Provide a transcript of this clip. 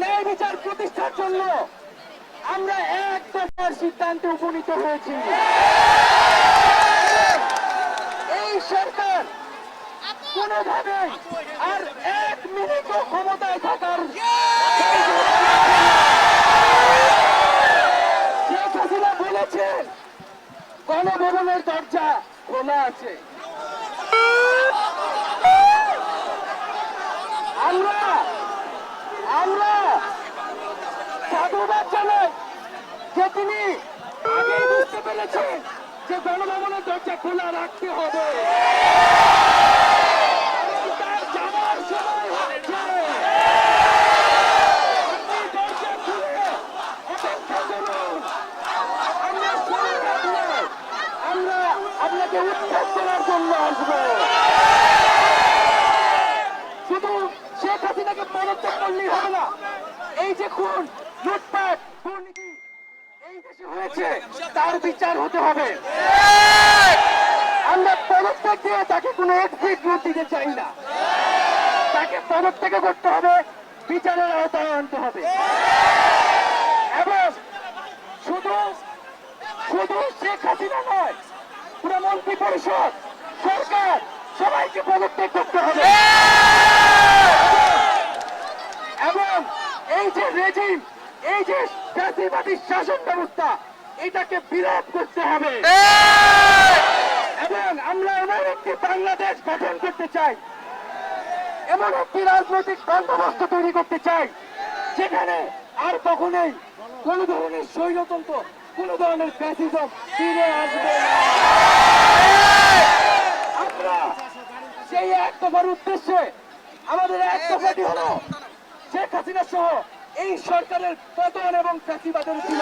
ন্যায় বিচার প্রতিষ্ঠার জন্য আমরা এক দফার সিদ্ধান্তে উপনীত হয়েছি। এই সরকার কোনোভাবে আর এক মিনিটও ক্ষমতায় থাকার শেখ হাসিনা বলেছেন গণভবনের দরজা খোলা আছে। আমরা সাধুবাদ জানাই যে তিনি আগেই বুঝতে পেরেছেন যে গণভবনের দরজা খোলা রাখতে হবে। তার যাওয়ার সময় হচ্ছে। আপনি দরজা খুলে অপেক্ষা করুন। আমরা আপনাকে উৎখাত করার জন্য আসবো। শুধু শেখ হাসিনাকে পদত্যাগ করলেই হবে না। এই যে খুন, লুটপাট, দুর্নীতি এই দেশে হয়েছে তার বিচার হতে হবে। আমরা পদত্যাগ দিয়ে তাকে কোনো এক্সিট রুট দিতে চাই না। তাকে পদত্যাগ করতে হবে, বিচারের আওতায় আনতে হবে। এবং শুধু শেখ হাসিনা নয়, পুরো মন্ত্রী পরিষদ, সরকার সবাইকে পদত্যাগ করতে হবে। এবং এই যে রেজিম, এই যে ফ্যাসিবাদী শাসন ব্যবস্থা, এটাকে বিলোপ করতে হবে। এবং আমরা এমন একটি বাংলাদেশ গঠন করতে চাই, এমন একটি রাজনৈতিক বন্দোবস্ত তৈরি করতে চাই যেখানে আর কখনোই কোন ধরনের স্বৈরতন্ত্র, কোন ধরনের ফ্যাসিজম ফিরে আসবে না। আমরা সেই এক দফার উদ্দেশ্যে আমাদের এক দফাটি হলো শেখ হাসিনা সহ এই সরকারের পতন এবং ফ্যাসিবাদের ছিল।